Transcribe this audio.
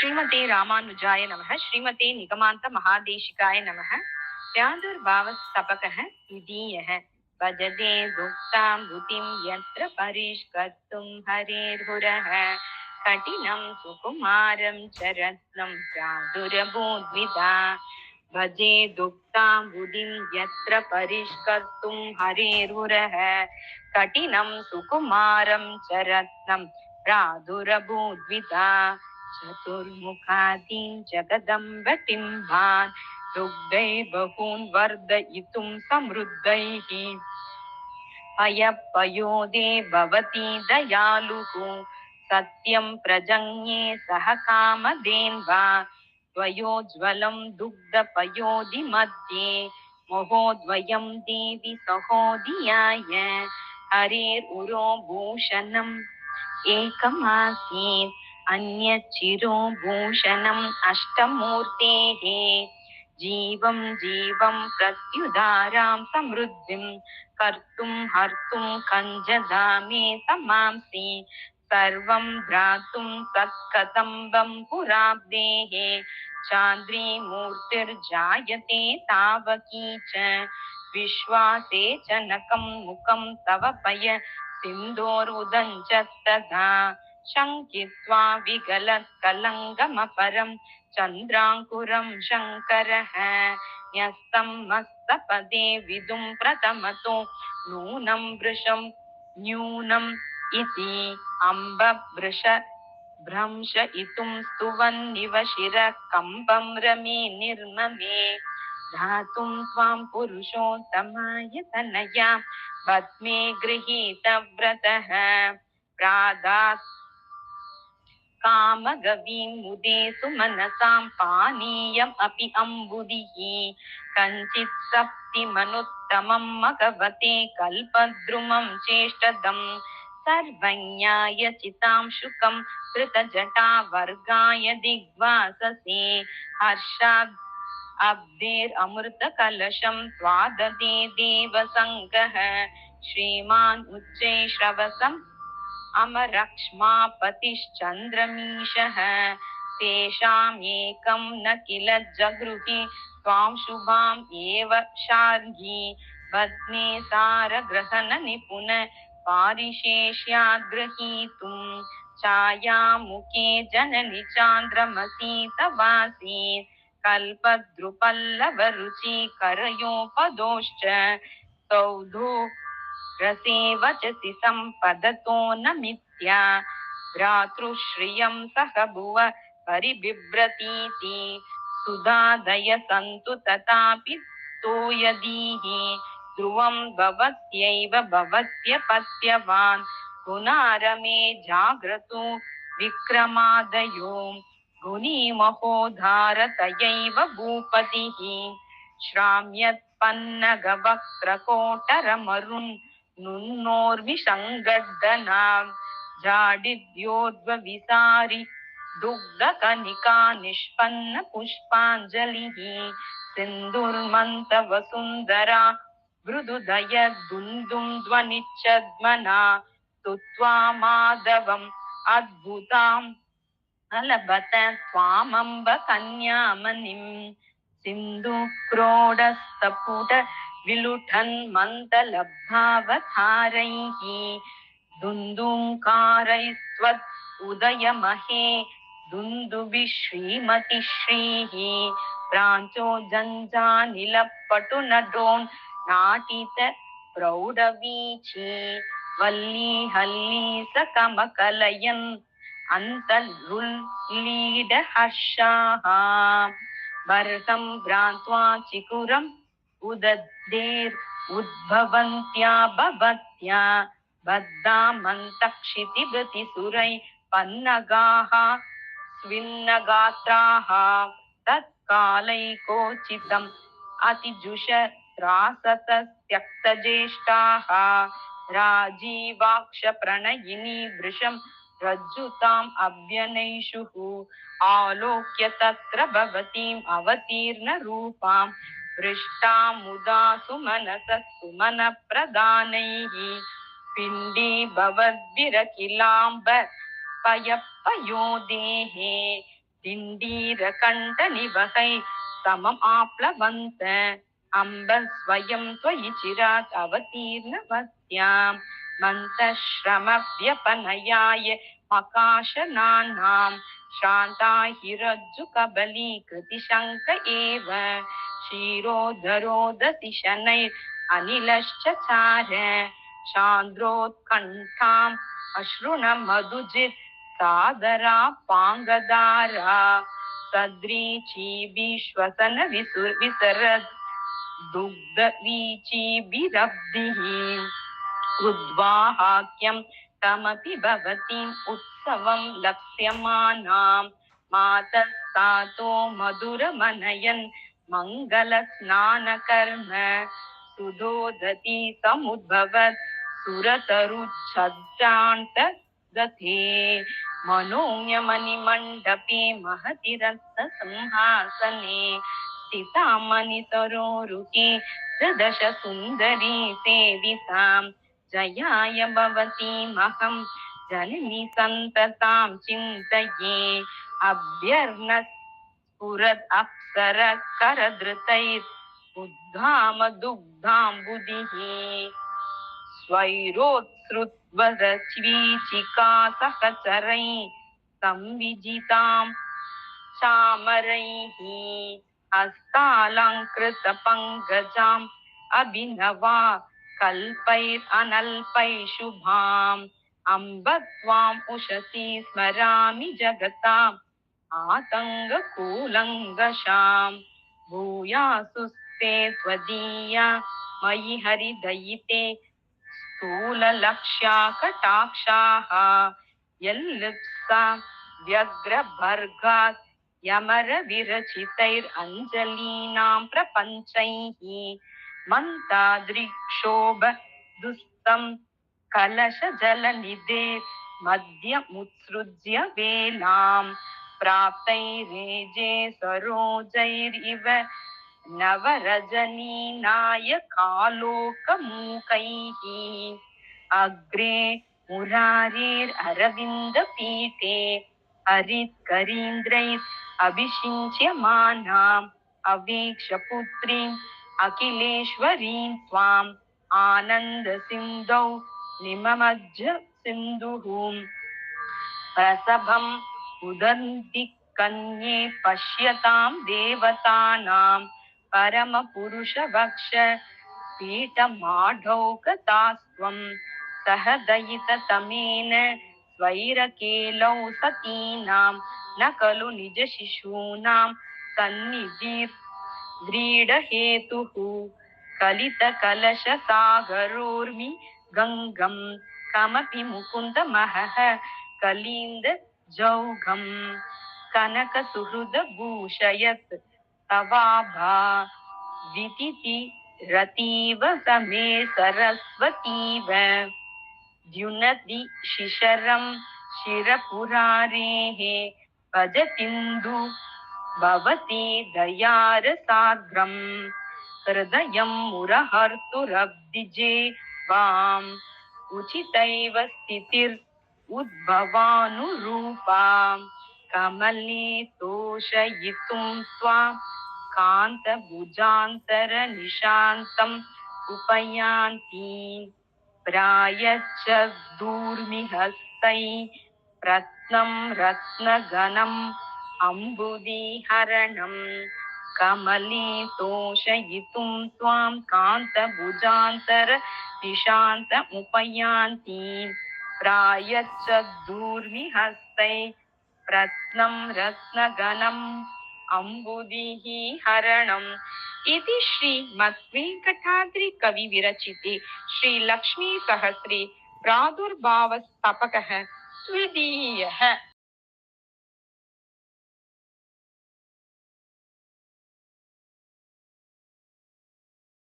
श्रीमते रामानुजाय नमः। श्रीमते निगमान्त महादेशिकाय नमः। प्रादुर्भावस्तपकः द्वितीयः भजते दुक्तां बुतिं यत्र परिष्कर्तुं हरेर्हुरः कठिनं सुकुमारं च रत्नं प्रादुरभूद्विधा भजे दुक्तां बुधिं यत्र परिष्कर्तुं हरेर्हुरः कठिनं सुकुमारं च रत्नं प्रादुरभूद्विधा चतुर्मुखादीं जगदम्बटिम्बान् दुग्धै बहून् वर्धयितुं समृद्धैः पयपयोदे भवति दयालुः सत्यं प्रजज्ञे सह कामधेन्वा द्वयोज्ज्वलं दुग्धपयोधि मध्ये मोहोद्वयं देवि सहोदियाय हरेरुरो भूषणम् एकमासीत् अन्यचिरो भूषणम् अष्टमूर्तेः जीवं जीवं प्रत्युदारां समृद्धिं कर्तुं हर्तुं कञ्जधामे तमांसि सर्वं भ्रातुं सत्कदम्बं पुराब्देः चान्द्री मूर्तिर्जायते तावकी च विश्वासे च नकं मुखं तव पय सिन्दूरुदञ्च तथा शङ्कित्वा विगलत्कलङ्गमपरं चन्द्राङ्कुरं शङ्करः न्यस्तं मस्तपदे विदुं प्रथमतो नूनं वृषं न्यूनम् इति अम्बवृष भ्रंशयितुं स्तुवन्निव शिरः कम्पं रमे निर्ममे धातुं त्वां पुरुषोत्तमाय तनया पद्मे गृहीतव्रतः प्रादात् कामगवीं मुदे सुमनसां पानीयम् अपि अम्बुदिः कञ्चित् सप्तिमनुत्तमं मघवते कल्पद्रुमं चेष्टदं सर्वज्ञाय चितां शुकं कृतजटा वर्गाय दिग्वाससे हर्षाद् अब्धेरमृतकलशं त्वाददे देवसङ्गः श्रीमान् उच्चैश्रवसम् अमरक्ष्मापतिश्चन्द्रमीशः तेषामेकं न किल जगृहे त्वां शुभाम् एव शार्ङ्गी बध्ने सारग्रहण निपुण पारिशेष्याद्गृहीतुं छायामुखे जननि चान्द्रमसि तवासीत् कल्पद्रुपल्लवरुचि करयोपदोश्च सौधो रसे वचसि सम्पदतो न मिथ्या भ्रातृश्रियं सह भुव परिबिभ्रतीति सुधादय सन्तु तथापि तोयदीः ध्रुवं भवत्यैव भवत्यपत्यवान् गुणारमे जाग्रतो विक्रमादयो गुणीमहोधारतयैव भूपतिः श्राम्यत्पन्नगवक्त्रकोटरमरुन् नुन्नोर्विसङ्गड्डनां जाडिद्योद्वविसारि दुग्धकनिका निष्पन्न पुष्पाञ्जलिः सिन्धुर्मन्तवसुन्धरा मृदुदय दुन्दुं ध्वनिच्छद्मना स्तुत्वा माधवम् अद्भुताम् अलभत त्वामम्ब कन्यामणिम् सिन्धुक्रोडस्तपुट विलुठन्मन्तलब्धावतारैः दुन्दुङ्कारैस्त्वत् उदयमहे दुन्दुभिः श्रीमतिश्रीः प्राञ्चो जञ्जानिलपटुनडोन् नाटित प्रौढवीची वल्ली हल्ली सकमकलयन् अन्तर्हुल्लीडहर्षाः बर्हं भ्रान्त्वा चिकुरम् उदद्धेर् उद्भवन्त्या भवत्या बद्धामन्तक्षितिभृतिसुरै पन्नगाः स्विन्नगात्राः तत्कालैकोचितम् अतिजुषत्रासतस्त्यक्तज्येष्ठाः राजीवाक्षप्रणयिनी वृषं रज्जुताम् अभ्यनैषुः आलोक्य तत्र भवतीम् अवतीर्णरूपां पृष्ठामुदा सुमनसः सुमनप्रदानैः पिण्डी भवद्भिरखिलाम्ब पयपयोदेः तिण्डीरकण्ठनिवहै समम् आप्लवन्त अम्ब स्वयं त्वयि चिरात् अवतीर्णवत्याम् मन्तश्रमव्यपनयाय मकाशनानाम् श्रान्ता हिरज्जुकबलीकृतिशङ्क एव क्षीरोदरोदसि शनैः अनिलश्च चार चान्द्रोत्कण्ठाम् अश्रुणमधुजित् सादरा पाङ्गदारा सद्रीचीभिश्वसन विसरद् दुग्धवीचीभिरब्धिः उद्वाहाख्यं कमपि भवतीम् उत्सवं लप्स्यमानां मातस्तातो मधुरमनयन् मङ्गलस्नानकर्म सुधोदति समुद्भवत् सुरतरुच्छान्तगते मनोज्ञमणिमण्डपे महति रत्नसिंहासने स्थिता मणिसरोरुहे दश सुन्दरी सेविताम् जयाय भवतीमहं जननी सन्ततां चिन्तये अभ्यर्नस्फुरत् अप्सर करधृतैः उद्धामदुग्धाम्बुधिः स्वैरोत्सृत्वरचीचिका सहचरैः संविजितां चामरैः हस्तालङ्कृतपङ्कजाम् अभिनवा कल्पैरनल्पैः शुभाम् अम्ब त्वाम् उषसि स्मरामि जगताम् आतङ्गकूलङ्गशाम् भूयासुस्ते त्वदीया मयि हरिदयिते स्थूललक्ष्या कटाक्षाः यल्लिप्सा व्यग्रभर्गात् यमरविरचितैरञ्जलीनां प्रपञ्चैः मन्ताद्रिक्षोभ दुस्तं कलशजलनिधे मध्यमुत्सृज्य वेलां प्राप्तैरेजे सरोजैरिव नवरजनीनायकालोकमूकैः अग्रे मुरारेररविन्दपीठे हरित्करीन्द्रैः अभिषिञ्च्यमानाम् अवेक्षपुत्रीम् अखिलेश्वरीं त्वाम् आनन्दसिन्धौ निमज्ज सिन्धुः प्रसभम् उदन्ति कन्ये पश्यतां देवतानां परमपुरुषवक्ष पीठमाढौकतास्त्वं सह दयिततमेन स्वैरकेलौ सतीनां न खलु निजशिशूनां सन्निधिर्व्रीडहेतुः कलितकलशसागरोर्मि गङ्गं कमपि मुकुन्दमहः कलिन्द जौघं कनकसुहृदभूषयत् तवाभा विदितिरतीव समे सरस्वतीव द्युनदि शिशरं शिरपुरारेः भजतीन्दु भवती दयारसार्द्रम् हृदयं मुरहर्तुरब्धिजे वाम् उचितैव स्थितिर् उद्भवानुरूपा कमले तोषयितुं त्वां कान्तभुजान्तरनिशान्तम् उपयान्ति प्रायच्च दूर्मिहस्तै रत्नं रत्नगणम् अम्बुदिहरणं कमले तोषयितुं त्वां कान्तभुजान्तरनिशान्तमुपयान्ति प्रायच्च दूर्मिहस्तै रत्नं रत्नगणम् अम्बुदिः हरणम् इति श्रीमद्वेङ्कटाद्रि कवि विरचिते श्रीलक्ष्मी सहस्रे प्रादुर्भावस्तपकः द्वितीयः।